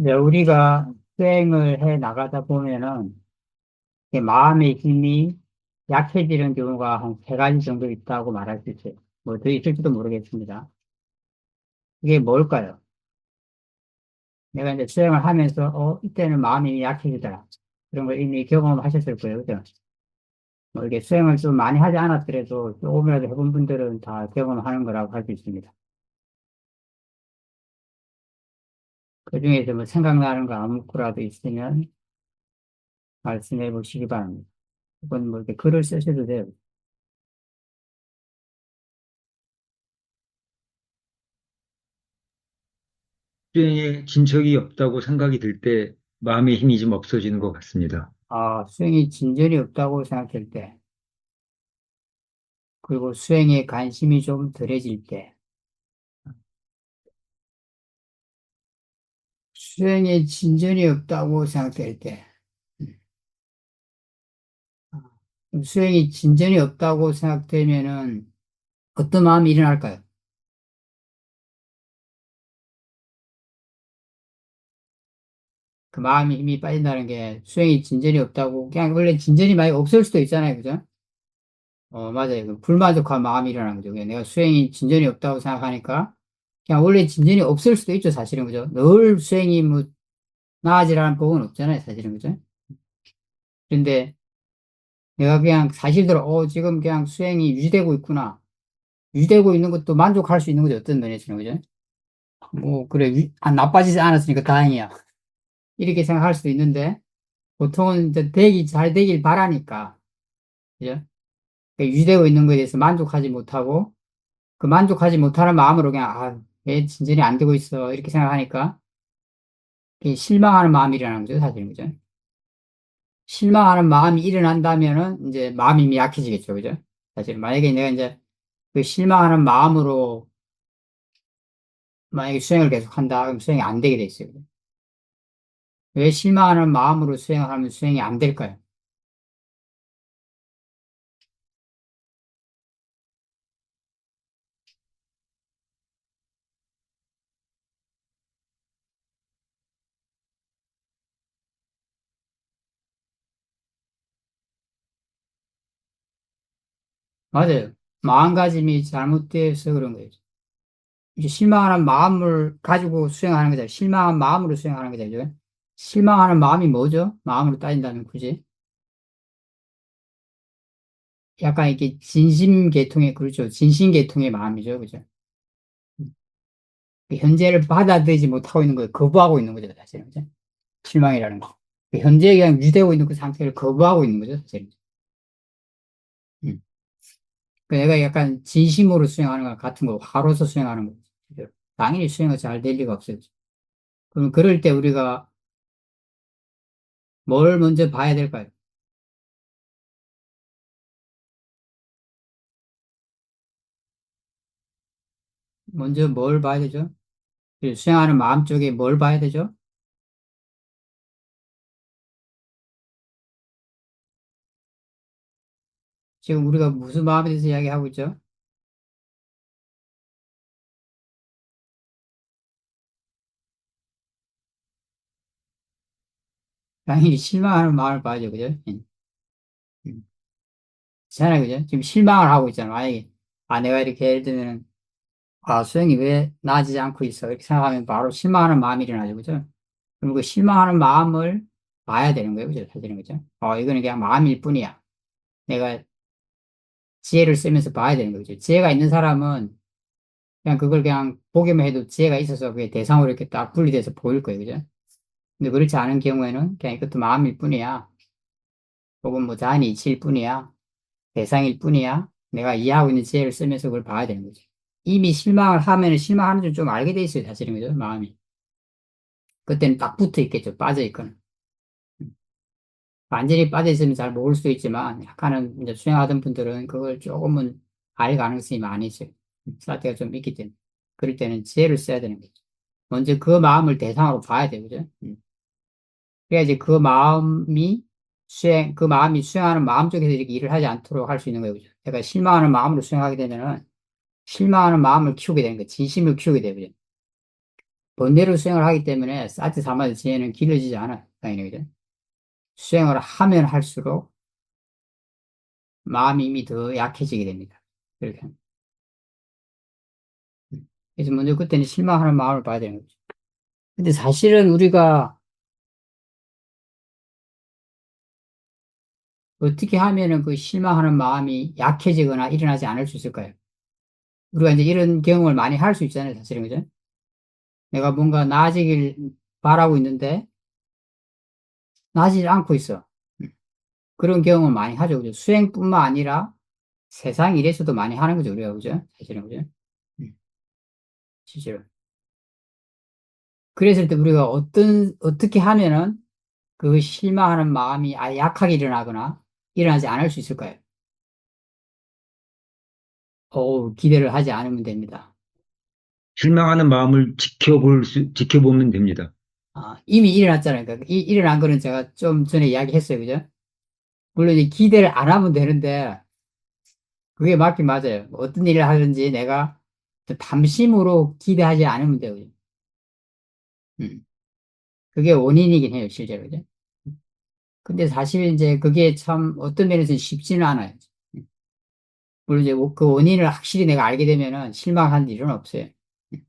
이제 우리가 수행을 해 나가다 보면은 이 마음의 힘이 약해지는 경우가 한 세 가지 정도 있다고 말할 수 있어요. 뭐 더 있을지도 모르겠습니다. 이게 뭘까요? 내가 이제 수행을 하면서, 이때는 마음이 약해지더라. 그런 걸 이미 경험하셨을 거예요. 그죠? 뭐 이게 수행을 좀 많이 하지 않았더라도 조금이라도 해본 분들은 다 경험하는 거라고 할 수 있습니다. 그 중에서 뭐 생각나는 거 아무거라도 있으면 말씀해 보시기 바랍니다. 혹은 뭐 이렇게 글을 쓰셔도 돼요. 수행에 진척이 없다고 생각이 들 때 마음의 힘이 좀 없어지는 것 같습니다. 수행이 진전이 없다고 생각될 때, 그리고 수행에 관심이 좀 덜해질 때, 수행에 진전이 없다고 생각될 때, 수행이 진전이 없다고 생각되면은 어떤 마음이 일어날까요? 그 마음이 힘이 빠진다는 게 수행이 진전이 없다고, 그냥 원래 진전이 많이 없을 수도 있잖아요. 그죠? 맞아요. 그 불만족한 마음이 일어나는 거죠. 그냥 내가 수행이 진전이 없다고 생각하니까 그냥 원래 진전이 없을 수도 있죠. 사실은. 그죠? 늘 수행이 뭐 나아지라는 법은 없잖아요. 사실은. 그죠? 근데 내가 그냥 사실대로, 지금 그냥 수행이 유지되고 있구나. 유지되고 있는 것도 만족할 수 있는 거죠. 어떤 면에서는. 그죠? 뭐, 그래. 나빠지지 않았으니까 다행이야. 이렇게 생각할 수도 있는데, 보통은 이제 잘 되길 바라니까. 그죠? 그러니까 유지되고 있는 것에 대해서 만족하지 못하고, 그 만족하지 못하는 마음으로 그냥, 왜 진전이 안 되고 있어. 이렇게 생각하니까, 이게 실망하는 마음이 일어나는 거죠. 사실은. 그죠? 실망하는 마음이 일어난다면은, 이제 마음이 이미 약해지겠죠. 그죠? 사실, 만약에 내가 이제 그 실망하는 마음으로 만약에 수행을 계속 한다, 그럼 수행이 안 되게 돼 있어요. 왜 실망하는 마음으로 수행을 하면 수행이 안 될까요? 맞아요. 마음가짐이 잘못돼서 그런 거예요. 이제 실망하는 마음을 가지고 수행하는 거죠. 실망한 마음으로 수행하는 거죠. 실망하는 마음이 뭐죠? 마음으로 따진다면 굳이 약간 이게 진심계통의 그렇죠. 진심계통의 마음이죠. 그죠? 그 현재를 받아들이지 못하고 있는 거예요. 거부하고 있는 거죠. 사실은. 그죠? 실망이라는 거. 그 현재에 그냥 유지되고 있는 그 상태를 거부하고 있는 거죠. 사실은. 음. 그 내가 약간 진심으로 수행하는 것 같은 거, 화로서 수행하는 거. 당연히 수행이 잘 될 리가 없어요. 그럼 그럴 때 우리가 뭘 먼저 봐야 될까요? 먼저 뭘 봐야 되죠? 그 수행하는 마음 쪽에 뭘 봐야 되죠? 지금 우리가 무슨 마음에 대해서 이야기하고 있죠? 당연히 실망하는 마음을 봐야죠. 그죠? 음. 있잖아요. 그죠? 지금 실망을 하고 있잖아요. 만약에, 내가 이렇게 예를 들면, 수행이 왜 나아지지 않고 있어? 이렇게 생각하면 바로 실망하는 마음이 일어나죠. 그죠? 그리고 그 실망하는 마음을 봐야 되는 거예요. 그죠? 사실은. 그죠? 이거는 그냥 마음일 뿐이야. 내가 지혜를 쓰면서 봐야 되는 거죠. 지혜가 있는 사람은 그냥 그걸 그냥 보기만 해도 지혜가 있어서 그게 대상으로 이렇게 딱 분리돼서 보일 거예요. 그죠? 근데 그렇지 않은 경우에는 그냥 이것도 마음일 뿐이야. 혹은 뭐 자한이 이치일 뿐이야. 대상일 뿐이야. 내가 이해하고 있는 지혜를 쓰면서 그걸 봐야 되는 거지. 이미 실망을 하면 실망하는 줄 좀 알게 돼 있어요. 사실은. 그죠? 마음이. 그때는 딱 붙어 있겠죠. 빠져 있거나. 완전히 빠져 있으면 잘 모를 수도 있지만 약간은 이제 수행하던 분들은 그걸 조금은 알 가능성이 많이 있어요. 사태가 좀 있기 때문에. 그럴 때는 지혜를 써야 되는 거죠. 먼저 그 마음을 대상으로 봐야 돼요. 그죠? 그래야지 그 마음이 수행하는 마음 쪽에서 이렇게 일을 하지 않도록 할 수 있는 거예요. 그죠? 제가 실망하는 마음으로 수행하게 되면은 실망하는 마음을 키우게 되는 거예요. 진심을 키우게 되거든요. 번뇌로 수행을 하기 때문에 사티 사마디 지혜는 길러지지 않아요. 당연히, 그죠? 수행을 하면 할수록 마음이 이미 더 약해지게 됩니다. 그렇게. 그래서 먼저 그때는 실망하는 마음을 봐야 되는 거죠. 근데 사실은 우리가 어떻게 하면은 그 실망하는 마음이 약해지거나 일어나지 않을 수 있을까요? 우리가 이제 이런 경험을 많이 할 수 있잖아요, 사실은, 그죠? 내가 뭔가 나아지길 바라고 있는데, 나아지지 않고 있어. 그런 경험을 많이 하죠, 그죠? 수행뿐만 아니라 세상 일에서도 많이 하는 거죠, 우리가, 그죠? 사실은, 그죠? 음, 실제로. 그랬을 때 우리가 어떻게 하면은 그 실망하는 마음이 아예 약하게 일어나거나 일어나지 않을 수 있을까요? 기대를 하지 않으면 됩니다. 실망하는 마음을 지켜보면 됩니다. 이미 일어났잖아요. 그러니까 일어난 거는 제가 좀 전에 이야기했어요. 그죠? 물론 이제 기대를 안 하면 되는데, 그게 맞긴 맞아요. 어떤 일을 하든지 내가 담심으로 기대하지 않으면 돼요. 그죠? 음. 그게 원인이긴 해요, 실제로. 그죠? 근데 사실 이제 그게 참 어떤 면에서 쉽지는 않아요. 음. 물론 이제 그 원인을 확실히 내가 알게 되면은 실망한 일은 없어요. 음.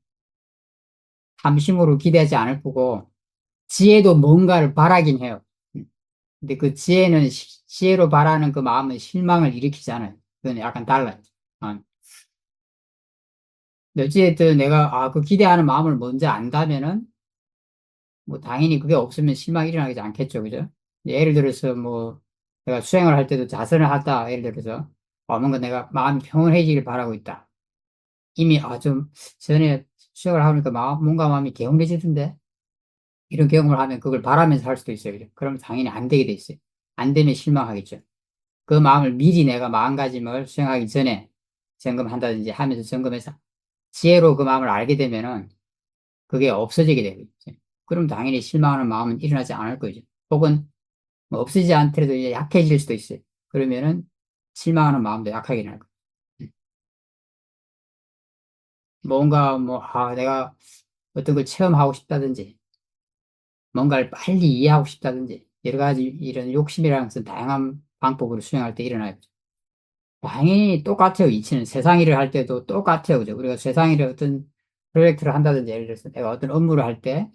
담심으로 기대하지 않을 거고, 지혜도 뭔가를 바라긴 해요. 음. 근데 그 지혜는 지혜로 바라는 그 마음은 실망을 일으키잖아요. 그건 약간 달라요. 아, 근데 어찌됐든 내가 그 기대하는 마음을 먼저 안다면은 뭐 당연히 그게 없으면 실망이 일어나지 않겠죠, 그죠? 예를 들어서 뭐 내가 수행을 할 때도 자선을 하다 예를 들어서 뭔가 내가 마음이 평온해지길 바라고 있다. 이미 좀 전에 수행을 하니까 뭔가 마음이 개운해지던데 이런 경험을 하면 그걸 바라면서 할 수도 있어요, 그죠? 그러면 당연히 안 되게 돼 있어요. 안 되면 실망하겠죠. 그 마음을 미리 내가 마음가짐을 수행하기 전에 점검한다든지 하면서 점검해서 지혜로 그 마음을 알게 되면은 그게 없어지게 되겠죠. 그럼 당연히 실망하는 마음은 일어나지 않을 거죠. 혹은 뭐 없어지지 않더라도 이제 약해질 수도 있어요. 그러면은 실망하는 마음도 약하게 날 거예요. 뭔가 내가 어떤 걸 체험하고 싶다든지 뭔가를 빨리 이해하고 싶다든지 여러 가지 이런 욕심이라는 것은 다양한 방법으로 수행할 때 일어나요. 당연히 똑같아요. 이치는 세상 일을 할 때도 똑같아요. 그죠? 우리가 세상 일에 어떤 프로젝트를 한다든지 예를 들어서 내가 어떤 업무를 할 때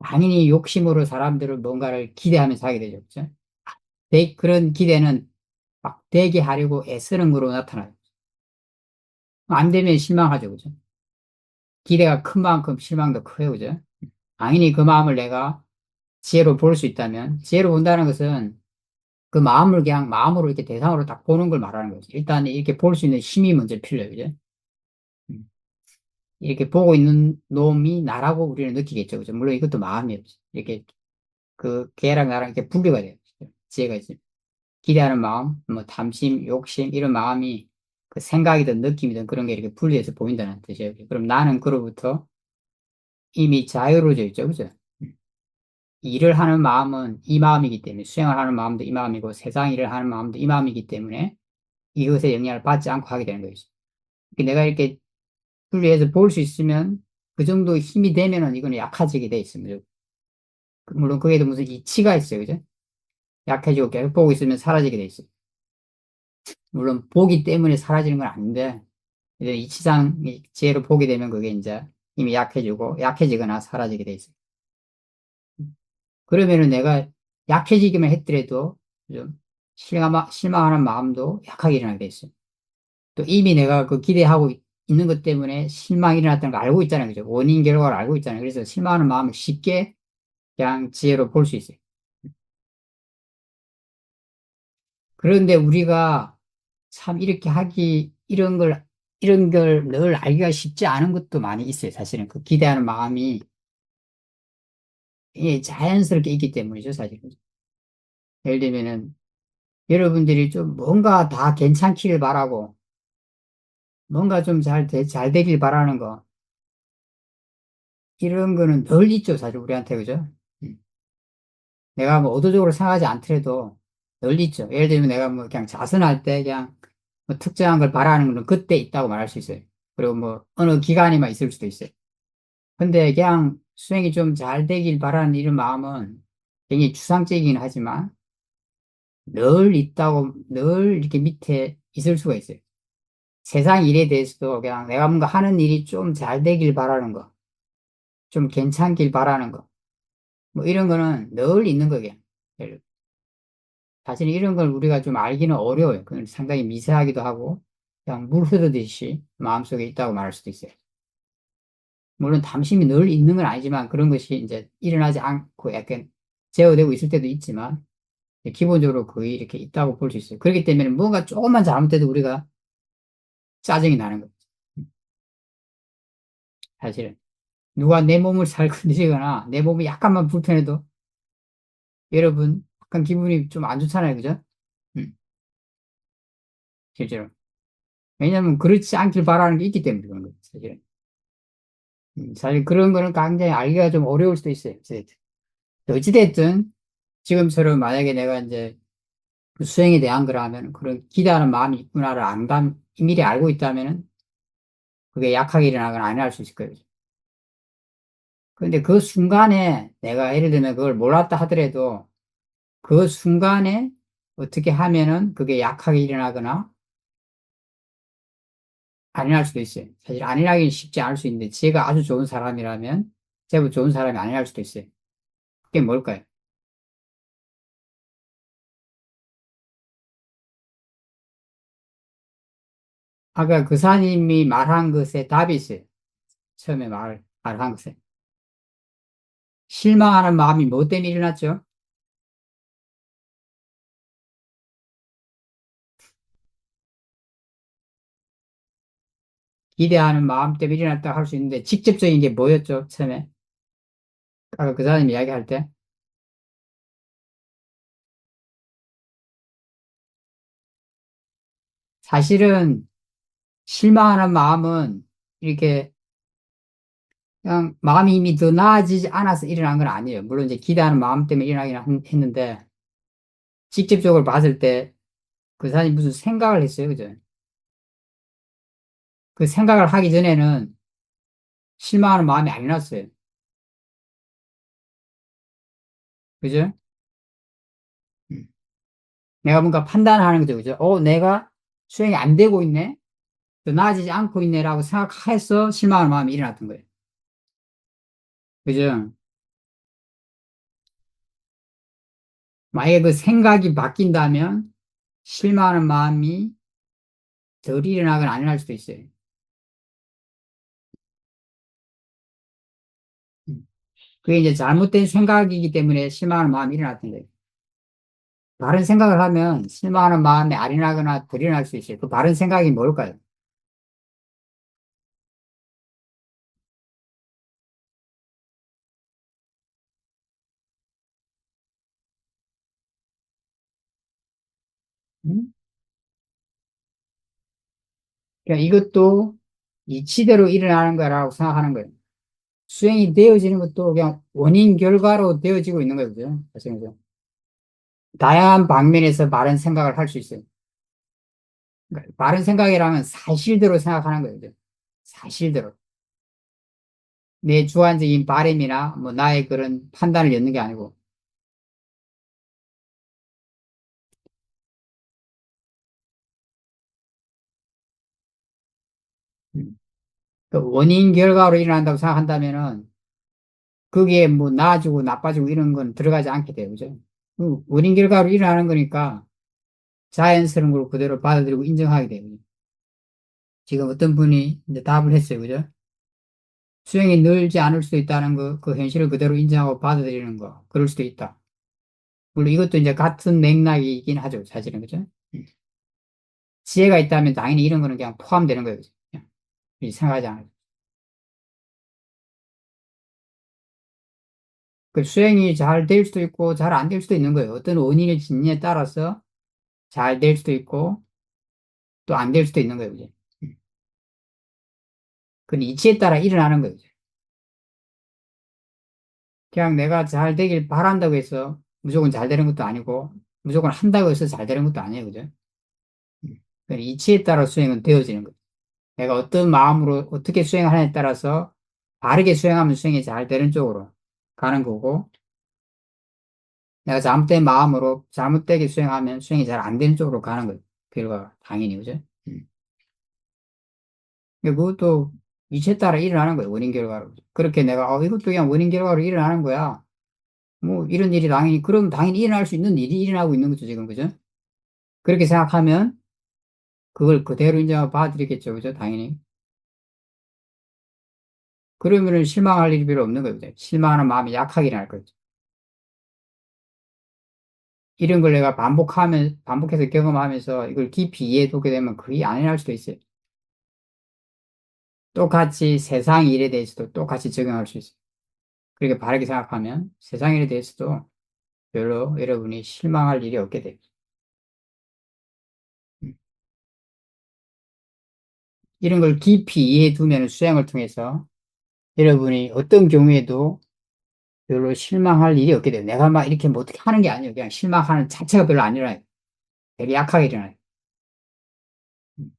당연히 욕심으로 사람들을 뭔가를 기대하면서 하게 되죠. 그죠? 그런 기대는 막 되게 하려고 애쓰는 거로 나타나요. 안 되면 실망하죠. 그죠? 기대가 큰 만큼 실망도 커요. 그죠? 당연히 그 마음을 내가 지혜로 볼 수 있다면, 지혜로 본다는 것은 그 마음을 그냥 마음으로 이렇게 대상으로 딱 보는 걸 말하는 거죠. 일단 이렇게 볼 수 있는 힘이 먼저 필요해요. 그죠? 음. 이렇게 보고 있는 놈이 나라고 우리는 느끼겠죠. 그죠? 물론 이것도 마음이에요. 이렇게 걔랑 나랑 이렇게 분리가 돼요. 지혜가 있어요. 기대하는 마음, 뭐 탐심, 욕심 이런 마음이 그 생각이든 느낌이든 그런 게 이렇게 분리해서 보인다는 뜻이에요. 그럼 나는 그로부터 이미 자유로워져 있죠, 그죠? 일을 하는 마음은 이 마음이기 때문에 수행을 하는 마음도 이 마음이고 세상 일을 하는 마음도 이 마음이기 때문에 이것에 영향을 받지 않고 하게 되는 거죠. 내가 이렇게 분리해서 볼 수 있으면 그 정도 힘이 되면은 이거는 약해지게 돼 있습니다. 물론 그게도 무슨 이치가 있어요, 그죠? 약해지고 계속 보고 있으면 사라지게 돼 있어요. 물론 보기 때문에 사라지는 건 아닌데 이제 이치상 지혜로 보게 되면 그게 이제 이미 약해지고 약해지거나 사라지게 돼 있어요. 그러면은 내가 약해지기만 했더라도 좀 실망하는 마음도 약하게 일어나게 돼 있어요. 또 이미 내가 그 기대하고 있는 것 때문에 실망이 일어났다는 걸 알고 있잖아요. 그죠? 원인 결과를 알고 있잖아요. 그래서 실망하는 마음을 쉽게 그냥 지혜로 볼 수 있어요. 그런데 우리가 참 이런 걸 늘 알기가 쉽지 않은 것도 많이 있어요. 사실은 그 기대하는 마음이 자연스럽게 있기 때문이죠, 사실은. 예를 들면은 여러분들이 좀 뭔가 다 괜찮기를 바라고 뭔가 좀 잘 되길 바라는 거 이런 거는 늘 있죠, 사실 우리한테 그죠? 음. 내가 뭐 의도적으로 생각하지 않더라도 늘 있죠. 예를 들면 내가 뭐 그냥 자선할 때 그냥 뭐 특정한 걸 바라는 거는 그때 있다고 말할 수 있어요. 그리고 뭐 어느 기간에만 있을 수도 있어요. 근데 그냥 수행이 좀 잘 되길 바라는 이런 마음은 굉장히 추상적이긴 하지만 늘 있다고, 늘 이렇게 밑에 있을 수가 있어요. 세상 일에 대해서도 그냥 내가 뭔가 하는 일이 좀 잘 되길 바라는 거, 좀 괜찮길 바라는 거, 뭐 이런 거는 늘 있는 거예요. 사실 이런 걸 우리가 좀 알기는 어려워요. 그건 상당히 미세하기도 하고, 그냥 물 흐르듯이 마음속에 있다고 말할 수도 있어요. 물론 담심이 늘 있는 건 아니지만 그런 것이 이제 일어나지 않고 약간 제어되고 있을 때도 있지만, 기본적으로 거의 이렇게 있다고 볼 수 있어요. 그렇기 때문에 뭔가 조금만 잘못돼도 우리가 짜증이 나는 거죠. 사실은. 누가 내 몸을 잘 건드리거나 내 몸이 약간만 불편해도 여러분 약간 기분이 좀 안 좋잖아요. 그죠? 음, 실제로. 왜냐하면 그렇지 않길 바라는 게 있기 때문에 그런 거예요. 사실은. 사실 그런 거는 굉장히 알기가 좀 어려울 수도 있어요. 어찌됐든. 어찌됐든 지금처럼 만약에 내가 이제 그 수행에 대한 거라면 그런 기대하는 마음이 있구나를 미리 알고 있다면은 그게 약하게 일어나거나 안 일어날 수 있을 거예요. 근데 그 순간에 내가 예를 들면 그걸 몰랐다 하더라도 그 순간에 어떻게 하면은 그게 약하게 일어나거나 안 일어날 수도 있어요. 사실 안 일어나기는 쉽지 않을 수 있는데 지혜가 아주 좋은 사람이라면 제법 좋은 사람이 안 일어날 수도 있어요. 그게 뭘까요? 아까 그 사님이 말한 것에 답이 있어요. 처음에 말한 것에. 실망하는 마음이 뭐 때문에 일어났죠? 기대하는 마음 때문에 일어났다고 할 수 있는데 직접적인 게 뭐였죠? 처음에. 아까 그 사람이 이야기할 때. 사실은 실망하는 마음은 이렇게 그냥 마음이 이미 더 나아지지 않아서 일어난 건 아니에요. 물론 이제 기대하는 마음 때문에 일어나긴 했는데 직접적으로 봤을 때 그 사람이 무슨 생각을 했어요. 그죠? 그 생각을 하기 전에는 실망하는 마음이 안 났어요. 그죠? 음. 내가 뭔가 판단하는 거죠. 그죠? 내가 수행이 안 되고 있네? 더 나아지지 않고 있네라고 생각해서 실망하는 마음이 일어났던 거예요. 그죠? 만약에 그 생각이 바뀐다면 실망하는 마음이 덜 일어나거나 안 일어날 수도 있어요. 그게 이제 잘못된 생각이기 때문에 실망하는 마음이 일어났던 거예요. 바른 생각을 하면 실망하는 마음이 안 일어나거나 덜 일어날 수 있어요. 그 바른 생각이 뭘까요? 음? 그러니까 이것도 이치대로 일어나는 거라고 생각하는 거예요. 수행이 되어지는 것도 그냥 원인 결과로 되어지고 있는 거예요. 그죠? 그래서 다양한 방면에서 바른 생각을 할 수 있어요. 그러니까 바른 생각이라면 사실대로 생각하는 거예요. 그죠? 사실대로. 내 주관적인 바램이나 뭐 나의 그런 판단을 엮는 게 아니고. 음. 그 원인 결과로 일어난다고 생각한다면은 그게 뭐 나아지고 나빠지고 이런 건 들어가지 않게 돼요. 그죠? 그 원인 결과로 일어나는 거니까 자연스러운 걸 그대로 받아들이고 인정하게 돼요. 지금 어떤 분이 이제 답을 했어요. 그죠? 수행이 늘지 않을 수도 있다는 거, 그 현실을 그대로 인정하고 받아들이는 거, 그럴 수도 있다. 물론 이것도 이제 같은 맥락이긴 하죠. 사실은. 그죠? 음. 지혜가 있다면 당연히 이런 거는 그냥 포함되는 거예요. 그죠? 그냥 생각하지 않아요. 그 수행이 잘 될 수도 있고 잘 안 될 수도 있는 거예요. 어떤 원인의 진리에 따라서 잘 될 수도 있고 또 안 될 수도 있는 거예요. 그죠? 음. 그건 이치에 따라 일어나는 거예요. 그냥 내가 잘 되길 바란다고 해서 무조건 잘 되는 것도 아니고 무조건 한다고 해서 잘 되는 것도 아니에요. 그죠? 그건 이치에 따라 수행은 되어지는 거예요. 내가 어떤 마음으로 어떻게 수행하느냐에 따라서 바르게 수행하면 수행이 잘 되는 쪽으로 가는 거고, 내가 잘못된 마음으로 잘못되게 수행하면 수행이 잘 안 되는 쪽으로 가는 거예요. 결과가 당연히, 그죠? 근데 그것도 이치에 따라 일어나는 거예요. 원인 결과로. 그렇게 내가, 이것도 그냥 원인 결과로 일어나는 거야. 뭐, 이런 일이 당연히, 그럼 당연히 일어날 수 있는 일이 일어나고 있는 거죠, 지금, 그죠? 그렇게 생각하면 그걸 그대로 이제 봐드리겠죠, 그죠? 당연히. 그러면은 실망할 일이 별로 없는 거죠. 실망하는 마음이 약하게 날 거죠. 이런 걸 내가 반복해서 경험하면서 이걸 깊이 이해해 두게 되면 그게 안 일어날 수도 있어요. 똑같이 세상 일에 대해서도 똑같이 적용할 수 있어요. 그렇게 바르게 생각하면 세상 일에 대해서도 별로 여러분이 실망할 일이 없게 돼요. 음. 이런 걸 깊이 이해해 두면 수행을 통해서 여러분이 어떤 경우에도 별로 실망할 일이 없게 돼요. 내가 막 이렇게 뭐 어떻게 하는 게 아니에요. 그냥 실망하는 자체가 별로 안 일어나요. 되게 약하게 일어나요. 음.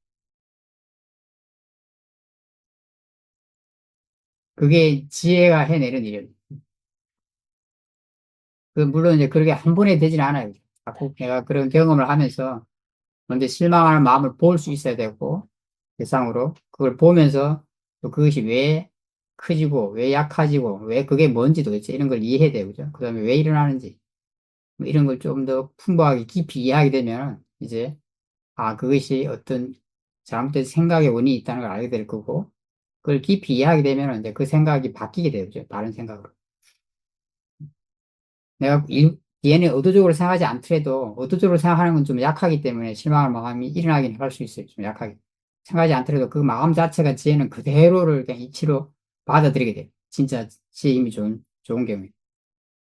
그게 지혜가 해내는 일이에요. 물론 이제 그렇게 한 번에 되진 않아요. 자꾸 내가 그런 경험을 하면서 먼저 실망하는 마음을 볼 수 있어야 되고, 대상으로. 그걸 보면서 또 그것이 왜 커지고, 왜 약해지고, 왜 그게 뭔지 도대체 이런 걸 이해해야 되고, 그죠? 그 다음에 왜 일어나는지, 뭐 이런 걸 좀 더 풍부하게 깊이 이해하게 되면, 이제, 그것이 어떤 잘못된 생각의 원인이 있다는 걸 알게 될 거고, 그걸 깊이 이해하게 되면 이제 그 생각이 바뀌게 되죠. 바른 생각으로. 내가 얘는 의도적으로 생각하지 않더라도 의도적으로 생각하는 건 좀 약하기 때문에 실망할 마음이 일어나긴 할 수 있어요. 좀 약하게. 생각하지 않더라도 그 마음 자체가 지혜는 그대로를 그냥 이치로 받아들이게 돼요. 진짜 지혜 힘이 좋은 경우에.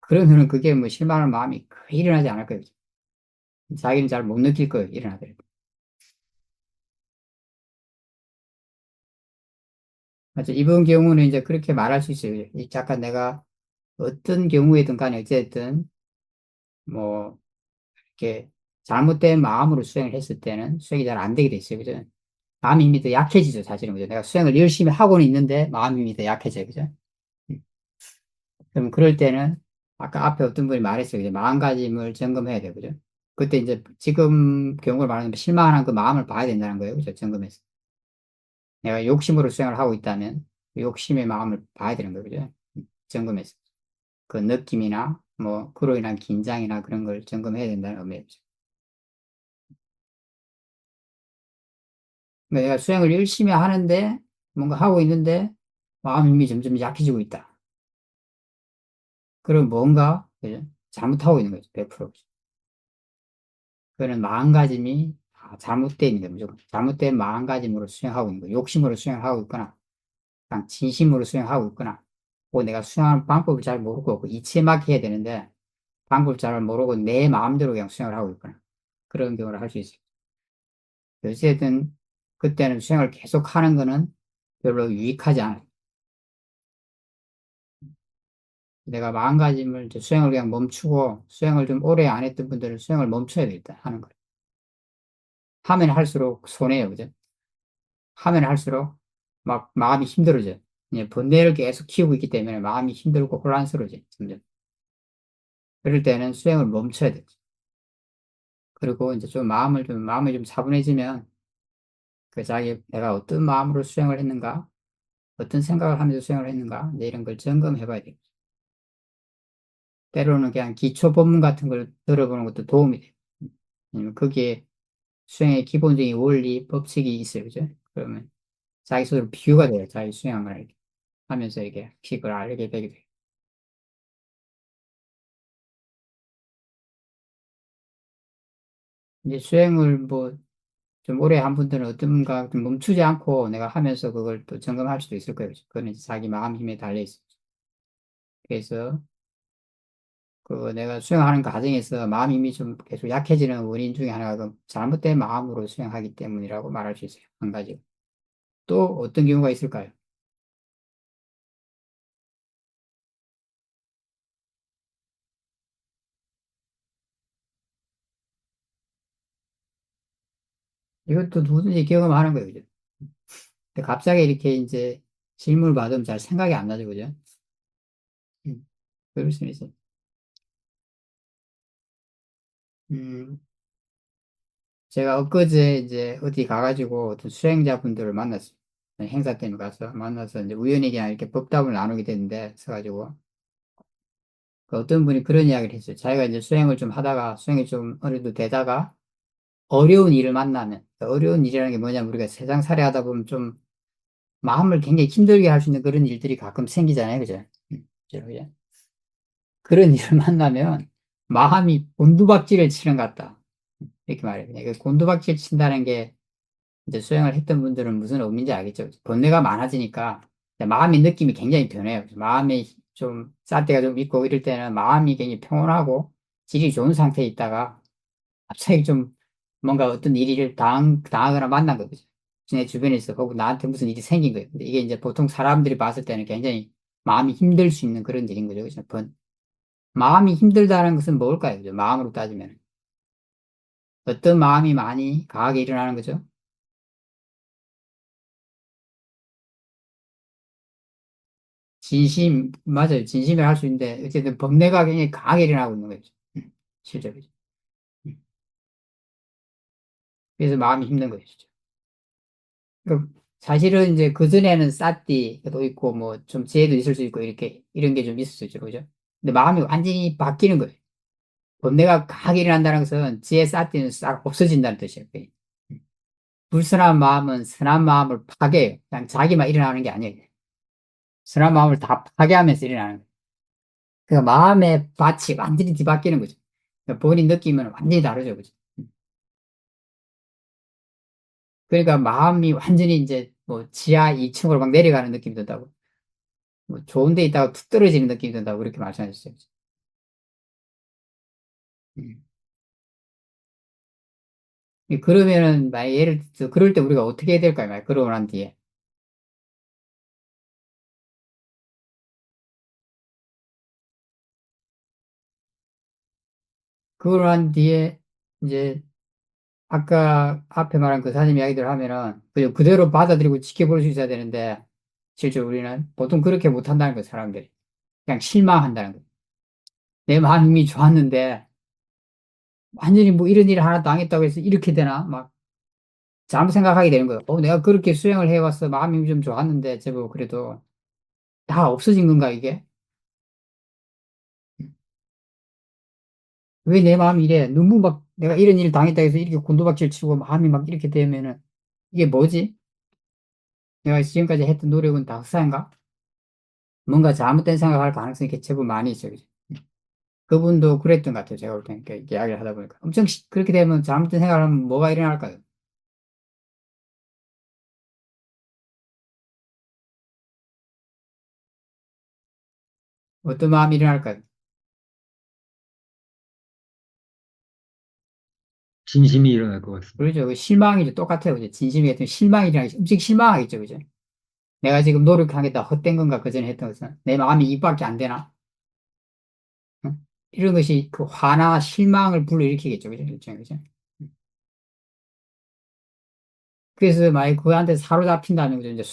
그러면은 그게 뭐 실망할 마음이 거의 일어나지 않을 거예요. 자기는 잘 못 느낄 거예요. 일어나더라도. 맞죠? 이번 경우는 이제 그렇게 말할 수 있어요. 잠깐 내가 어떤 경우에든 간에 어쨌든 뭐 이렇게 잘못된 마음으로 수행을 했을 때는 수행이 잘 안 되게 돼 있어요. 그죠? 마음 힘이 더 약해지죠, 사실은. 그죠? 내가 수행을 열심히 하고는 있는데 마음 힘이 더 약해져요. 그죠? 음. 그럼 그럴 때는 아까 앞에 어떤 분이 말했어요. 그죠? 마음가짐을 점검해야 돼요. 그죠? 그때 이제 지금 경우를 말하는 실망하는 그 마음을 봐야 된다는 거예요. 그죠? 점검해서. 내가 욕심으로 수행을 하고 있다면 그 욕심의 마음을 봐야 되는 거예요. 그죠? 점검해서. 그 느낌이나 뭐 그로 인한 긴장이나 그런 걸 점검해야 된다는 의미예요. 그러니까 내가 수행을 열심히 하는데 뭔가 하고 있는데 마음 힘이 점점 약해지고 있다. 그럼 뭔가 그죠? 잘못하고 있는 거죠. 100%. 그거는 마음가짐이 잘못되어 있는 거예요. 무조건. 잘못된 마음가짐으로 수행하고 있는 거예요. 욕심으로 수행하고 있거나 그냥 진심으로 수행하고 있거나 내가 수행하는 방법을 잘 모르고 이치에 맡겨야 되는데 방법을 잘 모르고 내 마음대로 그냥 수행을 하고 있거나 그런 경우를 할 수 있어요. 어쨌든 그때는 수행을 계속 하는 거는 별로 유익하지 않아요. 내가 마음가짐을 이제 수행을 그냥 멈추고 수행을 좀 오래 안 했던 분들은 수행을 멈춰야 되겠다 하는 거예요. 하면 할수록 손해요, 그죠? 하면 할수록 막 마음이 힘들어져요. 예, 번뇌를 계속 키우고 있기 때문에 마음이 힘들고 혼란스러워져요, 점점. 그럴 때는 수행을 멈춰야 돼요. 그리고 이제 마음이 좀 차분해지면 그 자기 내가 어떤 마음으로 수행을 했는가, 어떤 생각을 하면서 수행을 했는가, 이제 이런 걸 점검해 봐야 돼요. 때로는 그냥 기초 법문 같은 걸 들어보는 것도 도움이 돼요. 왜냐면 거기에 수행의 기본적인 원리, 법칙이 있어요. 그죠? 그러면 자기 스스로 비교가 돼요. 자기 수행을 이렇게 하면서 이게 그걸 알게 되게 돼요. 이제 수행을 뭐 좀 오래 한 분들은 어떤가 좀 멈추지 않고 내가 하면서 그걸 또 점검할 수도 있을 거예요. 그거는 이제 자기 마음 힘에 달려 있어요. 그래서 그 내가 수행하는 과정에서 마음 힘이 좀 계속 약해지는 원인 중에 하나가 그 잘못된 마음으로 수행하기 때문이라고 말할 수 있어요. 한 가지. 또 어떤 경우가 있을까요? 이것도 누구든지 경험하는 거예요. 그죠? 근데 갑자기 이렇게 이제 질문을 받으면 잘 생각이 안 나죠, 그죠? 음, 그럴 수 있어요. 음, 제가 엊그제 이제 어디 가가지고 어떤 수행자분들을 만났어요. 행사 때문에 가서 만나서 이제 우연히 그냥 이렇게 법담을 나누게 됐는데, 서가지고. 그 어떤 분이 그런 이야기를 했어요. 자기가 이제 수행을 좀 하다가, 수행이 좀 어느 정도 되다가, 어려운 일을 만나면, 그 어려운 일이라는 게 뭐냐면 우리가 세상 살이 하다 보면 좀 마음을 굉장히 힘들게 할 수 있는 그런 일들이 가끔 생기잖아요. 그죠? 그죠? 그죠? 그런 일을 만나면 마음이 곤두박질을 치는 것 같다. 이렇게 말해요. 그 곤두박질 친다는 게 이제 수행을 했던 분들은 무슨 의미인지 알겠죠. 번뇌가 많아지니까 마음의 느낌이 굉장히 변해요. 마음이 좀 쌀 때가 좀 있고 이럴 때는 마음이 굉장히 평온하고 질이 좋은 상태에 있다가 갑자기 좀 뭔가 어떤 일을 당하거나 만난 거죠. 내 주변에서 혹은 나한테 무슨 일이 생긴 거예요. 근데 이게 이제 보통 사람들이 봤을 때는 굉장히 마음이 힘들 수 있는 그런 일인 거죠. 그죠? 마음이 힘들다는 것은 뭘까요? 그죠? 마음으로 따지면. 어떤 마음이 많이 강하게 일어나는 거죠? 진심, 맞아요. 진심을 할 수 있는데, 어쨌든 번뇌가 굉장히 강하게 일어나고 있는 거죠. 실제로. 음. 그래서 마음이 힘든 거죠. 진짜. 그 사실은 이제 그전에는 싸띠도 있고, 뭐, 좀 지혜도 있을 수 있고, 이렇게, 이런 게 좀 있을 수 있죠. 그죠? 근데 마음이 완전히 바뀌는 거예요. 번뇌가 강하게 일어난다는 것은 지혜 싸띠는 싹 없어진다는 뜻이에요. 그게. 불선한 마음은 선한 마음을 파괴해요. 그냥 자기만 일어나는 게 아니에요. 선한 마음을 다 파괴하면서 일어나는 거예요. 그러니까 마음의 밭이 완전히 뒤바뀌는 거죠. 그러니까 본인 느낌은 완전히 다르죠. 그죠? 그러니까 마음이 완전히 이제 뭐 지하 2층으로 막 내려가는 느낌이 든다고. 뭐 좋은 데 있다가 툭 떨어지는 느낌이 든다고 그렇게 말씀하셨어요. 음. 그러면은, 만약 예를 들어, 그럴 때 우리가 어떻게 해야 될까요? 만약 그러고 난 뒤에. 그러고 난 뒤에, 이제, 아까 앞에 말한 그 사님 이야기들 하면은, 그냥 그대로 받아들이고 지켜볼 수 있어야 되는데, 실제로 우리는 보통 그렇게 못 한다는 거예요, 사람들이. 그냥 실망한다는 거예요. 내 마음이 좋았는데, 완전히 뭐 이런 일을 하나 당했다고 해서 이렇게 되나? 막 잘못 생각하게 되는 거예요. 내가 그렇게 수행을 해왔어. 마음이 좀 좋았는데, 제법 그래도 다 없어진 건가, 이게? 왜 내 마음이 이래? 너무 막 내가 이런 일을 당했다 해서 이렇게 곤두박질 치고 마음이 막 이렇게 되면은 이게 뭐지? 내가 지금까지 했던 노력은 다 헛사인가? 뭔가 잘못된 생각할 가능성이 제법 많이 있어요. 그죠? 그분도 그랬던 것 같아요. 제가 볼 때는 이렇게 이야기를 하다 보니까. 엄청 그렇게 되면 잘못된 생각을 하면 뭐가 일어날까요? 어떤 마음이 일어날까요? 진심이 일어날 것 같습니다. 그렇죠. 그 실망이죠. 똑같아요. 그죠? 진심이 같은 실망이 일어나기, 엄청 실망하겠죠. 그죠? 내가 지금 노력하겠다. 헛된 건가? 그전에 했던 것은. 내 마음이 이밖에 안 되나? 응? 이런 것이 그 화나 실망을 불러일으키겠죠. 그죠? 일종의, 그죠? 그래서 만약 그한테 사로잡힌다면 그죠? 이제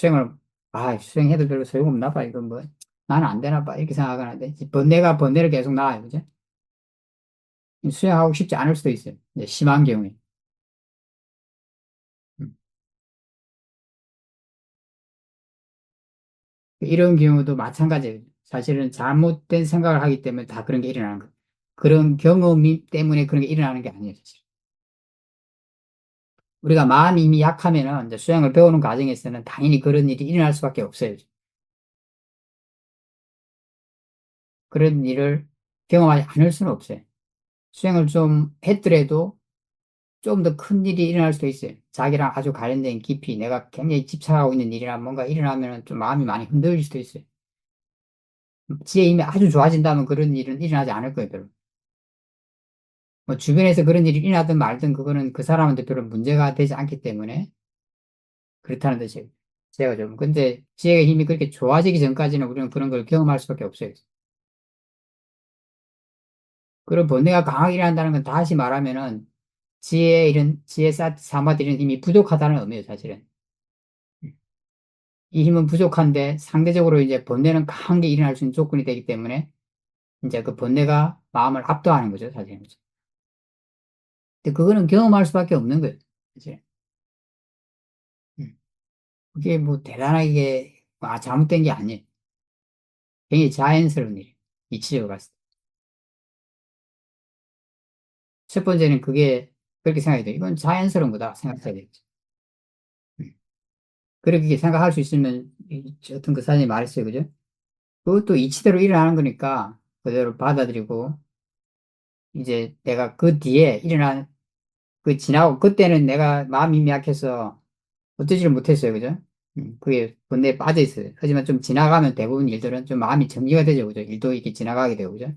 수행해도 별로 소용없나 봐. 이건 뭐, 나는 안 되나 봐. 이렇게 생각하는데, 번뇌가 번뇌를 계속 낳아요. 그죠? 수행하고 싶지 않을 수도 있어요. 이제 심한 경우에. 음. 이런 경우도 마찬가지예요. 사실은 잘못된 생각을 하기 때문에 다 그런 게 일어나는 거예요. 그런 경험이 때문에 그런 게 일어나는 게 아니에요. 사실. 우리가 마음이 이미 약하면은 이제 수행을 배우는 과정에서는 당연히 그런 일이 일어날 수밖에 없어요. 그런 일을 경험하지 않을 수는 없어요. 수행을 좀 했더라도 좀 더 큰 일이 일어날 수도 있어요. 자기랑 아주 관련된 깊이 내가 굉장히 집착하고 있는 일이나 뭔가 일어나면 좀 마음이 많이 흔들릴 수도 있어요. 지혜 힘이 아주 좋아진다면 그런 일은 일어나지 않을 거예요, 별로. 뭐 주변에서 그런 일이 일어나든 말든 그거는 그 사람한테 별로 문제가 되지 않기 때문에 그렇다는 뜻이에요. 제가 좀. 근데 지혜의 힘이 그렇게 좋아지기 전까지는 우리는 그런 걸 경험할 수밖에 없어요. 그리고 번뇌가 강하게 일어난다는 건 다시 말하면은 지혜 사마디 이런 힘이 부족하다는 의미예요, 사실은. 이 힘은 부족한데 상대적으로 이제 번뇌는 강한 게 일어날 수 있는 조건이 되기 때문에 이제 그 번뇌가 마음을 압도하는 거죠, 사실은. 근데 그거는 경험할 수밖에 없는 거예요. 이제. 음. 그게 뭐 대단하게 잘못된 게 아니에요. 굉장히 자연스러운 일이에요. 이치적으로 봤을 때. 첫 번째는 그게 그렇게 생각이 돼요. 이건 자연스러운 거다 생각해야 되겠죠. 음. 그렇게 생각할 수 있으면 어떤 그 사장님이 말했어요. 그죠? 그것도 이치대로 일어나는 거니까 그대로 받아들이고 이제 내가 그 뒤에 일어난 그 지나고 그때는 내가 마음이 약해서 어쩌지를 못했어요. 그죠? 그게 본내에 빠져 있어요. 하지만 좀 지나가면 대부분 일들은 좀 마음이 정리가 되죠. 그죠? 일도 이렇게 지나가게 되고, 그죠?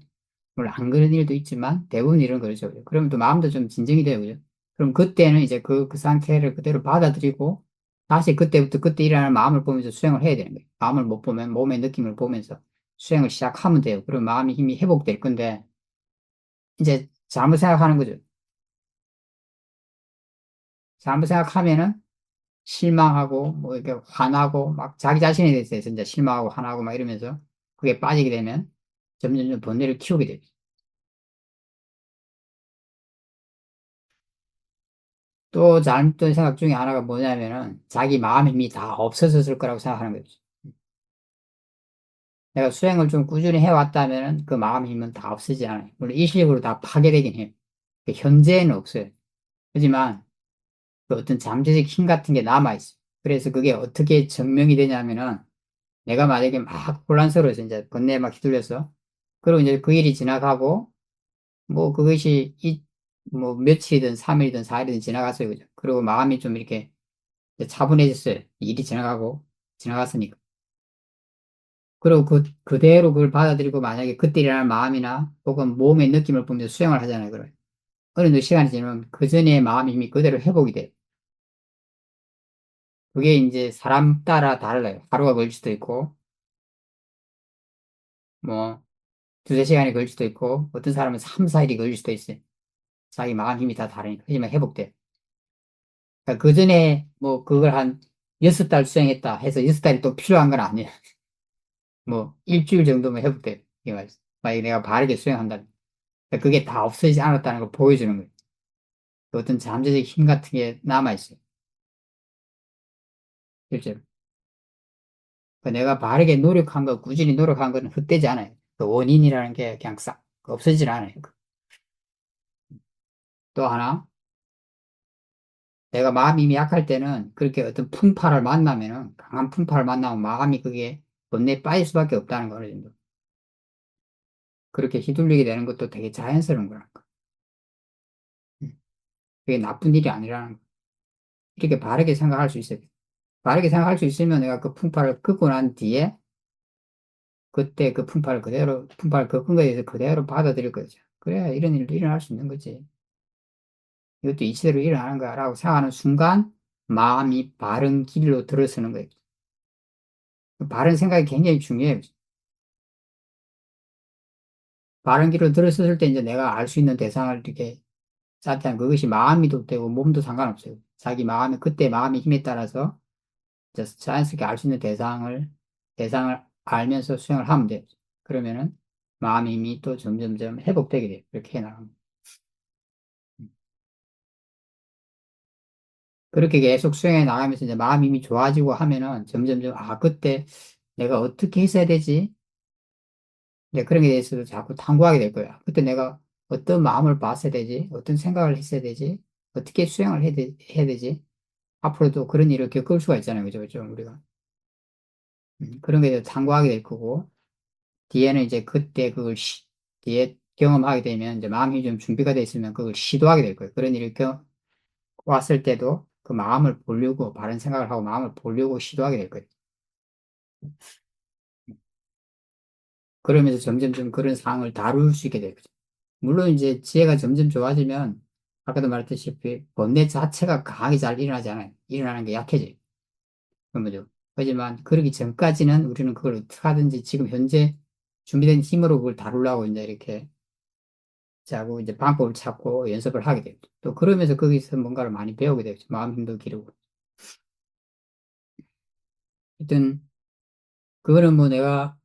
물론 안 그런 일도 있지만 대부분 일은 그렇죠. 그죠? 그러면 또 마음도 좀 진정이 돼요. 그죠? 그럼 그때는 이제 그 상태를 그대로 받아들이고 다시 그때부터 그때 일어나는 마음을 보면서 수행을 해야 되는 거예요. 마음을 못 보면 몸의 느낌을 보면서 수행을 시작하면 돼요. 그럼 마음의 힘이 회복될 건데 이제 잘못 생각하는 거죠. 잘못 생각하면은 실망하고 뭐 이렇게 화나고 막 자기 자신에 대해서 이제 실망하고 화나고 막 이러면서 그게 빠지게 되면 점점 번뇌를 키우게 돼요. 또 잘못된 생각 중에 하나가 뭐냐면은 자기 마음의 힘이 다 없어졌을 거라고 생각하는 거죠. 내가 수행을 좀 꾸준히 해왔다면은 그 마음의 힘은 다 없어지지 않아요. 물론 일시적으로 다 파괴되긴 해요. 그 현재는 없어요. 하지만 그 어떤 잠재적 힘 같은 게 남아있어요. 그래서 그게 어떻게 증명이 되냐면은 내가 만약에 막 혼란스러워서 이제 번뇌에 막 휘둘려서 그리고 이제 그 일이 지나가고 뭐 그것이 뭐 며칠이든 3일이든 4일이든 지나갔어요. 그죠? 그리고 마음이 좀 이렇게 이제 차분해졌어요. 일이 지나가고 지나갔으니까. 그리고 그대로 그걸 받아들이고 만약에 그때 일어날 마음이나 혹은 몸의 느낌을 보면서 수행을 하잖아요. 그래. 어느 정도 시간이 지나면 그 전에 마음의 힘이 그대로 회복이 돼요. 그게 이제 사람 따라 달라요. 하루가 걸릴 수도 있고, 뭐, 두세 시간이 걸릴 수도 있고, 어떤 사람은 3, 4일이 걸릴 수도 있어요. 자기 마음 힘이 다 다르니까. 하지만 회복돼. 그러니까 그 전에 뭐 그걸 한 6달 수행했다 해서 6달이 또 필요한 건 아니에요. 뭐 일주일 정도면 회복돼. 이 말이죠. 만약에 내가 바르게 수행한다면. 그러니까 그게 다 없어지지 않았다는 걸 보여주는 거예요. 그 어떤 잠재적 힘 같은 게 남아있어요. 실제로. 그러니까 내가 바르게 노력한 거, 꾸준히 노력한 거는 헛되지 않아요. 그 원인이라는 게 그냥 싹 없어지질 않아요. 또 하나, 내가 마음이 이미 약할 때는 그렇게 어떤 풍파를 만나면은, 강한 풍파를 만나면 마음이 그게 번뇌에 빠질 수밖에 없다는 거 어느 정도. 그렇게 휘둘리게 되는 것도 되게 자연스러운 거라니까. 음. 그게 나쁜 일이 아니라는 거. 이렇게 바르게 생각할 수 있어요. 바르게 생각할 수 있으면 내가 그 풍파를 겪고 난 뒤에 그때 그 풍파를 그대로, 풍파를 겪은 거에 대해서 그대로 받아들일 거죠. 그래야 이런 일도 일어날 수 있는 거지. 이것도 이치대로 일어나는 거야라고 생각하는 순간 마음이 바른 길로 들어서는 거예요. 그 바른 생각이 굉장히 중요해요. 바른 길로 들어섰을 때 이제 내가 알 수 있는 대상을 이렇게 쌓자면 그것이 마음이도 되고 몸도 상관없어요. 자기 마음이, 그때 마음의 힘에 따라서 이제 자연스럽게 알 수 있는 대상을 알면서 수행을 하면 돼요. 그러면은 마음의 힘이 또 점점점 회복되게 돼요. 그렇게 해나가면. 그렇게 계속 수행해 나가면서 이제 마음 힘이 좋아지고 하면은 점점점, 그때 내가 어떻게 했어야 되지? 이제 그런 게 대해서도 자꾸 탐구하게 될 거야. 그때 내가 어떤 마음을 봤어야 되지? 어떤 생각을 했어야 되지? 어떻게 수행을 해야 되지? 앞으로도 그런 일을 겪을 수가 있잖아요. 그죠? 그죠? 우리가. 그런 게 탐구하게 될 거고, 뒤에는 이제 그때 뒤에 경험하게 되면 이제 마음이 좀 준비가 돼 있으면 그걸 시도하게 될 거예요. 그런 일이 왔을 때도 그 마음을 보려고, 바른 생각을 하고 마음을 보려고 시도하게 될 거예요. 그러면서 점점점 그런 상황을 다룰 수 있게 될 거죠. 물론 이제 지혜가 점점 좋아지면 아까도 말했다시피 번뇌 자체가 강하게 잘 일어나지 않아요. 일어나는 게 약해져요. 그런 거죠. 하지만 그러기 전까지는 우리는 그걸 어떻게 하든지 지금 현재 준비된 힘으로 그걸 다루려고 이제 이렇게 자고 이제 방법을 찾고 연습을 하게 돼요. 또 그러면서 거기서 뭔가를 많이 배우게 되죠. 마음 힘도 기르고. 하여튼, 그거는 뭐 내가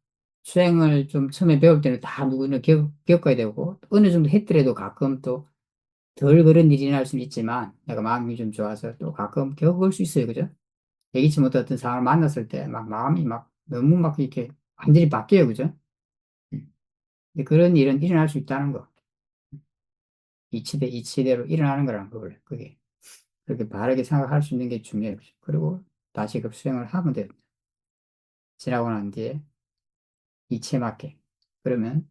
수행을 좀 처음에 배울 때는 다 누구는 겪어야 되고, 어느 정도 했더라도 가끔 또 덜 그런 일이 날 수는 있지만, 내가 마음이 좀 좋아서 또 가끔 겪을 수 있어요. 그죠? 예기치 못한 어떤 사람을 만났을 때 막 마음이 막 너무 막 이렇게 완전히 바뀌어요. 그죠? 음. 근데 그런 일은 일어날 수 있다는 거. 이치대로 일어나는 거라는 거, 원래. 그게. 그렇게 바르게 생각할 수 있는 게 중요해요. 그리고 다시 그 수행을 하면 돼요. 지나고 난 뒤에 이치에 맞게. 그러면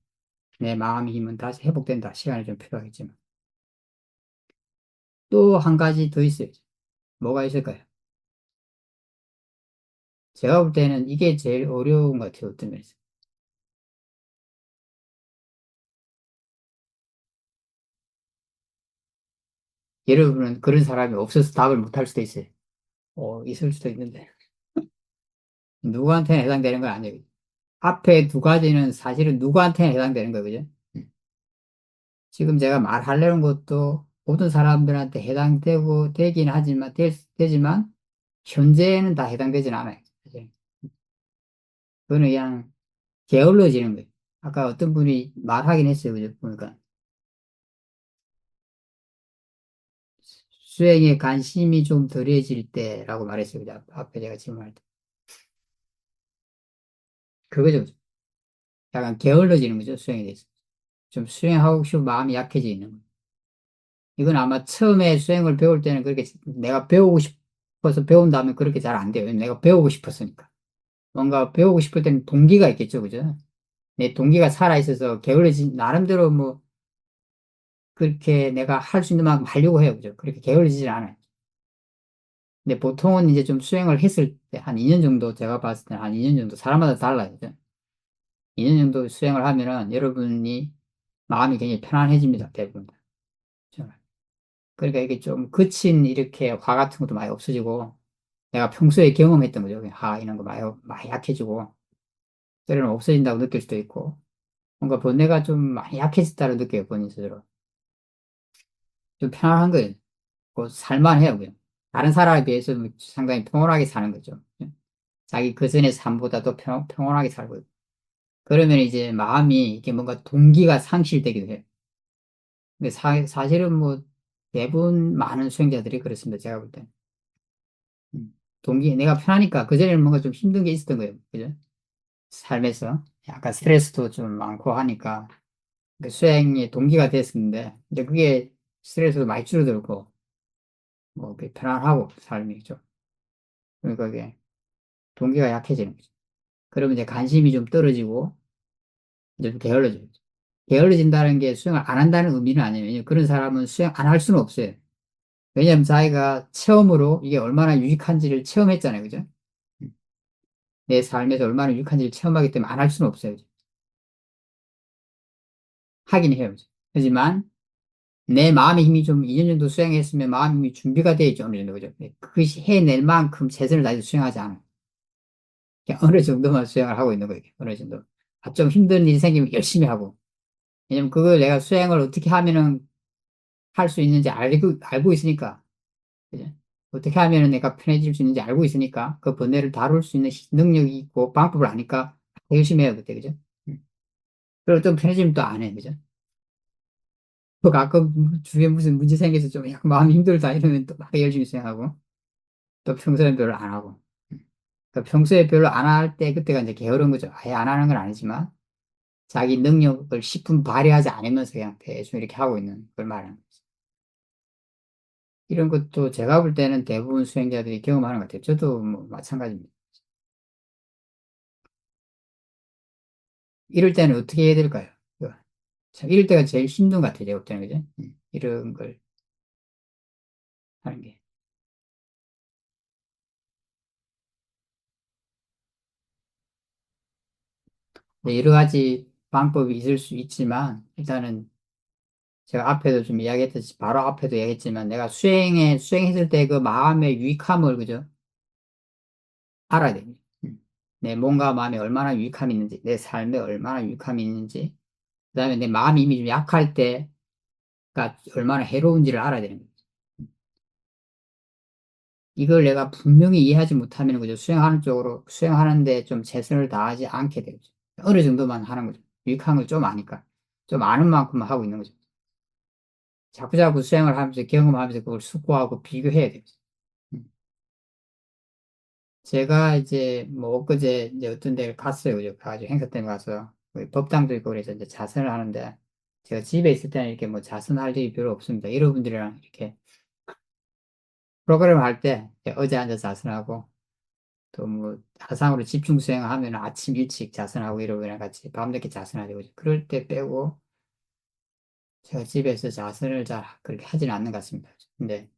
내 마음의 힘은 다시 회복된다. 시간이 좀 필요하겠지만. 또 한 가지 더 있어요. 뭐가 있을까요? 제가 볼 때는 이게 제일 어려운 것 같아요. 어떤 면에서. 여러분은 그런 사람이 없어서 답을 못 할 수도 있어요. 있을 수도 있는데. 누구한테나 해당되는 건 아니에요. 앞에 두 가지는 사실은 누구한테나 해당되는 거거든요. 음. 지금 제가 말하려는 것도 모든 사람들한테 해당되고 되긴 하지만, 되지만, 현재는 다 해당되진 않아요. 사실. 그거는 그냥 게을러지는 거예요. 아까 어떤 분이 말하긴 했어요. 그죠? 보니까. 수행에 관심이 좀 덜해질 때라고 말했어요. 그죠? 앞에 제가 질문할 때. 그거죠. 약간 게을러지는 거죠. 수행에 대해서. 좀 수행하고 싶은 마음이 약해지는 거예요. 이건 아마 처음에 수행을 배울 때는 그렇게 내가 배우고 싶어서 배운다면 그렇게 잘 안 돼요. 왜냐면 내가 배우고 싶었으니까. 뭔가 배우고 싶을 때는 동기가 있겠죠. 그죠? 내 동기가 살아있어서 게을러진, 나름대로 뭐, 그렇게 내가 할 수 있는 만큼 하려고 해요. 그죠? 그렇게 게을러지진 않아요. 근데 보통은 이제 좀 수행을 했을 때, 한 2년 정도, 제가 봤을 때 한 2년 정도, 사람마다 달라요. 그죠? 2년 정도 수행을 하면은 여러분이 마음이 굉장히 편안해집니다. 대부분. 그죠? 그러니까 이게 좀 거친 이렇게 화 같은 것도 많이 없어지고, 내가 평소에 경험했던 거죠. 이런 거 많이 약해지고, 때로는 없어진다고 느낄 수도 있고, 뭔가 번뇌가 좀 많이 약해졌다고 느껴요, 본인 스스로. 좀 편안한 거예요. 살만해요, 그냥. 다른 사람에 비해서 상당히 평온하게 사는 거죠. 자기 그전의 삶보다도 평온하게 살고 있고. 그러면 이제 마음이 이게 뭔가 동기가 상실되기도 해요. 근데 사실은 뭐 대부분 많은 수행자들이 그렇습니다. 제가 볼 때. 내가 편하니까 그전에는 뭔가 좀 힘든 게 있었던 거예요. 그죠? 삶에서. 약간 스트레스도 좀 많고 하니까 그 수행의 동기가 됐었는데, 이제 그게 스트레스도 많이 줄어들고, 뭐, 편안하고, 삶이 죠. 그러니까 그게 동기가 약해지는 거죠. 그러면 이제 관심이 좀 떨어지고, 이제 좀 게을러져요. 게을러진다는 게 수행을 안 한다는 의미는 아니에요. 왜냐면 그런 사람은 수행 안 할 수는 없어요. 왜냐면 자기가 처음으로 이게 얼마나 유익한지를 체험했잖아요. 그죠? 내 삶에서 얼마나 유익한지를 체험하기 때문에 안 할 수는 없어요. 하긴 해요. 하지만, 내 마음의 힘이 좀 2년 정도 수행했으면 마음의 힘이 준비가 되어 있죠. 어느 정도. 그죠? 그 해낼 만큼 최선을 다해서 수행하지 않아요. 그냥 어느 정도만 수행을 하고 있는 거예요. 어느 정도. 좀 힘든 일이 생기면 열심히 하고. 왜냐면 그걸 내가 수행을 어떻게 하면은 할 수 있는지 알고 있으니까. 그죠? 어떻게 하면은 내가 편해질 수 있는지 알고 있으니까 그 번뇌를 다룰 수 있는 능력이 있고 방법을 아니까 열심히 해요. 그때. 그죠? 그리고 좀 편해지면 또 안 해. 그죠? 또 가끔 주위에 무슨 문제 생겨서 좀 약간 마음이 힘들다 이러면 또 막 열심히 수행하고. 또 평소엔 별로 안 하고. 그러니까 평소에 별로 안 할 때 그때가 이제 게으른 거죠. 아예 안 하는 건 아니지만 자기 능력을 10분 발휘하지 않으면서 그냥 대충 이렇게 하고 있는 걸 말하는 거죠. 이런 것도 제가 볼 때는 대부분 수행자들이 경험하는 것 같아요. 저도 뭐 마찬가지입니다. 이럴 때는 어떻게 해야 될까요? 참 이럴 때가 제일 힘든 것 같아요. 제가 볼 때는 그죠? 이런 걸 하는 게. 여러 가지 방법이 있을 수 있지만 일단은 제가 앞에도 좀 이야기했듯이 바로 앞에도 이야기했지만 내가 수행했을 때 그 마음의 유익함을 그죠? 알아야 됩니다. 내 몸과 마음에 얼마나 유익함이 있는지, 내 삶에 얼마나 유익함이 있는지, 그다음에 내 마음이 이미 좀 약할 때가 얼마나 해로운지를 알아야 되는 거죠. 이걸 내가 분명히 이해하지 못하면 그죠. 수행하는 쪽으로, 수행하는데 좀 최선을 다하지 않게 되죠. 어느 정도만 하는 거죠. 유익한 걸 좀 아니까. 좀 아는 만큼만 하고 있는 거죠. 자꾸자꾸 수행을 하면서 경험하면서 그걸 숙고하고 비교해야 되죠. 음. 제가 이제 뭐 엊그제 이제 어떤 데를 갔어요. 그죠. 가지고 행사 때문에 가서 거기 법당도 있고 그래서 이제 자선을 하는데 제가 집에 있을 때는 이렇게 뭐 자선할 일이 별로 없습니다. 여러분들이랑 이렇게 프로그램 할 때 어제 앉아서 자선하고 또 뭐 화상으로 집중 수행하면 아침 일찍 자선하고 이러고 그냥 같이 밤늦게 자선하죠. 그죠? 그럴 때 빼고 제가 집에서 자선을 잘 그렇게 하지는 않는 것 같습니다. 근데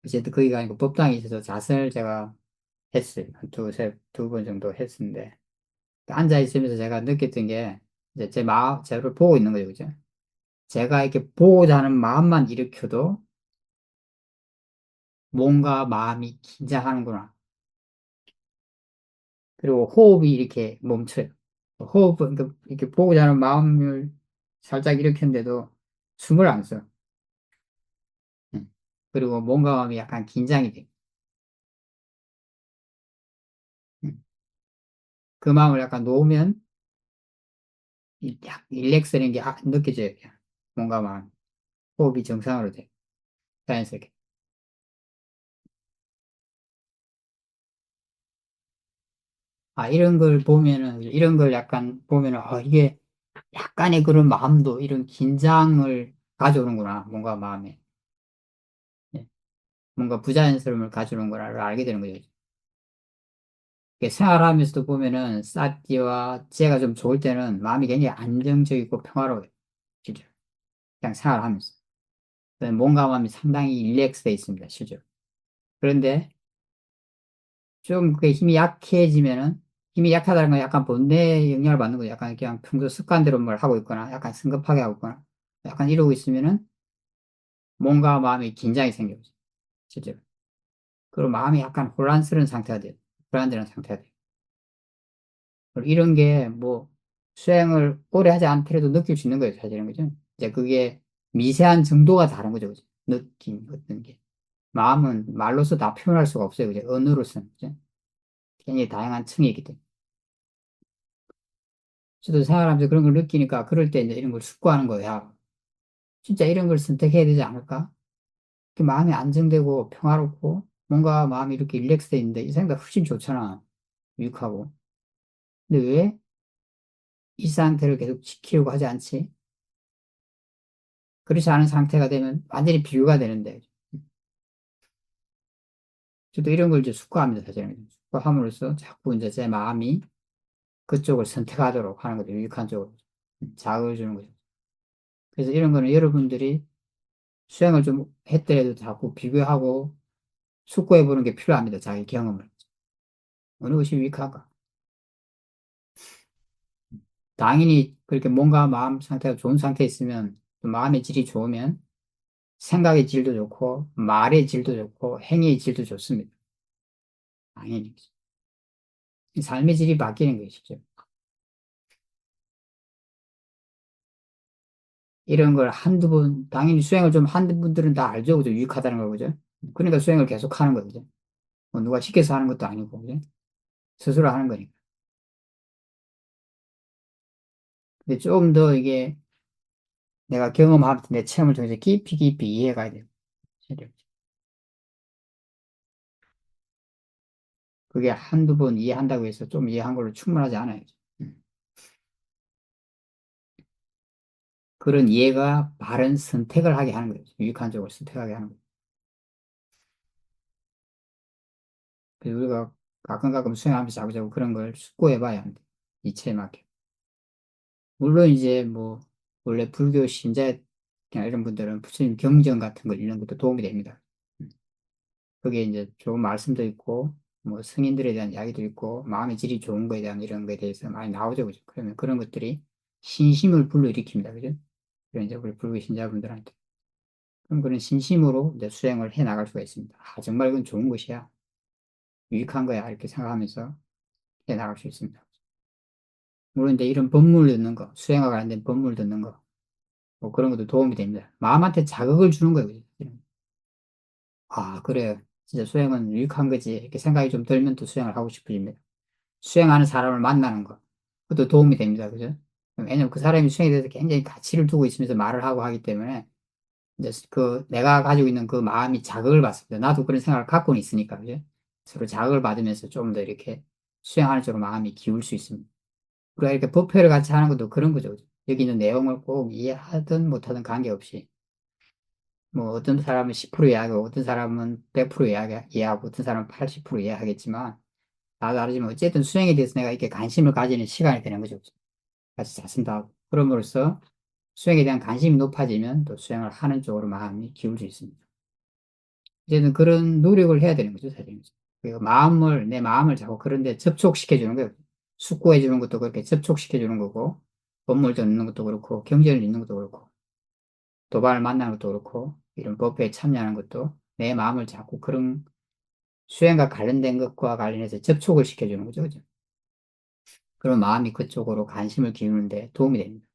어쨌든 거기가 아니고 법당에 있어서 자선을 제가 했어요. 한 두 번 정도 했었는데 앉아 있으면서 제가 느꼈던 게 이제 제 마음, 저를 보고 있는 거죠. 그죠? 제가 이렇게 보고자 하는 마음만 일으켜도 뭔가 마음이 긴장하는구나. 그리고 호흡이 이렇게 멈춰요. 호흡, 그러니까 이렇게 보고자 하는 마음을 살짝 일으켰는데도 숨을 안 써. 음. 그리고 뭔가 마음이 약간 긴장이 돼. 음. 그 마음을 약간 놓으면 릴렉스는 게 느껴져요. 그냥. 뭔가 마음, 호흡이 정상으로 돼. 자연스럽게. 이런 걸 보면은, 이런 걸 약간 보면은, 이게 약간의 그런 마음도 이런 긴장을 가져오는구나. 뭔가 마음에. 예. 뭔가 부자연스러움을 가져오는구나를 알게 되는 거죠. 이렇게 생활하면서도 보면은, 사티와 지혜가 좀 좋을 때는 마음이 굉장히 안정적이고 평화로워요. 실제로. 그냥 생활하면서. 몸과 마음이 상당히 릴렉스 돼 있습니다. 실제로. 그런데 좀 그게 힘이 약해지면은, 힘이 약하다는 건 약간 본뇌에 영향을 받는 거죠. 약간 그냥 평소 습관대로 뭘 하고 있거나, 약간 성급하게 하고 있거나, 약간 이러고 있으면은, 몸과 마음이 긴장이 생겨요. 실제로. 그리고 마음이 약간 혼란스러운 상태가 돼요. 불안정한 상태가 돼요. 그리고 이런 게 뭐 수행을 오래 하지 않더라도 느낄 수 있는 거예요. 사실은. 그죠? 이제 그게 미세한 정도가 다른 거죠. 그죠? 느낌, 어떤 게. 마음은 말로서 다 표현할 수가 없어요. 그죠? 언어로서는. 그죠? 굉장히 다양한 층이 있기 때문에. 저도 생활하면서 그런 걸 느끼니까 그럴 때 이제 이런 걸 숙고하는 거야. 진짜 이런 걸 선택해야 되지 않을까? 그 마음이 안정되고 평화롭고 뭔가 마음이 이렇게 릴렉스 돼 있는데 이 생각 훨씬 좋잖아. 유익하고. 근데 왜 이 상태를 계속 지키려고 하지 않지? 그렇지 않은 상태가 되면 완전히 비유가 되는데. 저도 이런 걸 이제 숙고합니다, 사실은. 숙고함으로써 자꾸 이제 제 마음이 그쪽을 선택하도록 하는 거죠. 유익한 쪽으로. 자극을 주는 거죠. 그래서 이런 거는 여러분들이 수행을 좀 했더라도 자꾸 비교하고 숙고해 보는 게 필요합니다. 자기 경험을. 어느 것이 유익한가? 당연히 그렇게 몸과 마음 상태가 좋은 상태에 있으면 또 마음의 질이 좋으면 생각의 질도 좋고 말의 질도 좋고 행위의 질도 좋습니다. 당연히. 삶의 질이 바뀌는 것이죠. 이런 걸 한두 번, 당연히 수행을 좀 한두 분들은 다 알죠. 그죠? 유익하다는 걸, 그죠? 그러니까 수행을 계속 하는 거죠. 뭐 누가 시켜서 하는 것도 아니고, 그죠? 스스로 하는 거니까. 근데 좀 더 이게 내가 경험하면서 내 체험을 통해서 깊이 깊이 이해가 돼요. 실제로. 그게 한두 번 이해한다고 해서 좀 이해한 걸로 충분하지 않아요. 음. 그런 이해가 바른 선택을 하게 하는 거죠. 유익한 쪽을 선택하게 하는 거죠. 그래서 우리가 가끔 수행하면서 자꾸자꾸 그런 걸 숙고해 봐야 합니다. 이치에 맞게. 물론 이제 뭐, 원래 불교 신자 이런 분들은 부처님 경전 같은 거 읽는 것도 도움이 됩니다. 음. 거기에 이제 좋은 말씀도 있고, 뭐 성인들에 대한 이야기도 있고, 마음의 질이 좋은 거에 대한 이런 거에 대해서 많이 나오죠. 그죠? 그러면 그런 것들이 신심을 불러일으킵니다. 그죠? 그런 이제 우리 불교 신자분들한테. 그럼 그런 신심으로 이제 수행을 해 나갈 수가 있습니다. 정말 이건 좋은 것이야. 유익한 거야. 이렇게 생각하면서 해 나갈 수 있습니다. 물론 이제 이런 법문 듣는 거, 수행과 관련된 법문 듣는 거, 뭐 그런 것도 도움이 됩니다. 마음한테 자극을 주는 거예요. 그죠? 그래. 진짜 수행은 유익한 거지. 이렇게 생각이 좀 들면 또 수행을 하고 싶어집니다. 수행하는 사람을 만나는 거. 그것도 도움이 됩니다. 그죠? 왜냐면 그 사람이 수행에 대해서 굉장히 가치를 두고 있으면서 말을 하고 하기 때문에 이제 그 내가 가지고 있는 그 마음이 자극을 받습니다. 나도 그런 생각을 갖고는 있으니까. 그죠? 서로 자극을 받으면서 좀 더 이렇게 수행하는 쪽으로 마음이 기울 수 있습니다. 우리가 이렇게 법회를 같이 하는 것도 그런 거죠. 그죠? 여기 있는 내용을 꼭 이해하든 못하든 관계없이 뭐 어떤 사람은 10% 이해하고 어떤 사람은 100% 이해하고 어떤 사람은 80% 이해하겠지만 다 다르지만 어쨌든 수행에 대해서 내가 이렇게 관심을 가지는 시간이 되는 거죠. 같이 자신도 하고 그럼으로써 수행에 대한 관심이 높아지면 또 수행을 하는 쪽으로 마음이 기울 수 있습니다. 어쨌든 그런 노력을 해야 되는 거죠, 사실은. 그리고 내 마음을 자꾸 그런데 접촉시켜 주는 거예요. 숙고해 주는 것도 그렇게 접촉시켜 주는 거고, 법물도 읽는 것도 그렇고, 경전을 읽는 것도 그렇고, 도반을 만나는 것도 그렇고, 이런 법회에 참여하는 것도 내 마음을 자꾸 그런 수행과 관련된 것과 관련해서 접촉을 시켜주는 거죠. 그죠? 그런 마음이 그쪽으로 관심을 기우는데 도움이 됩니다.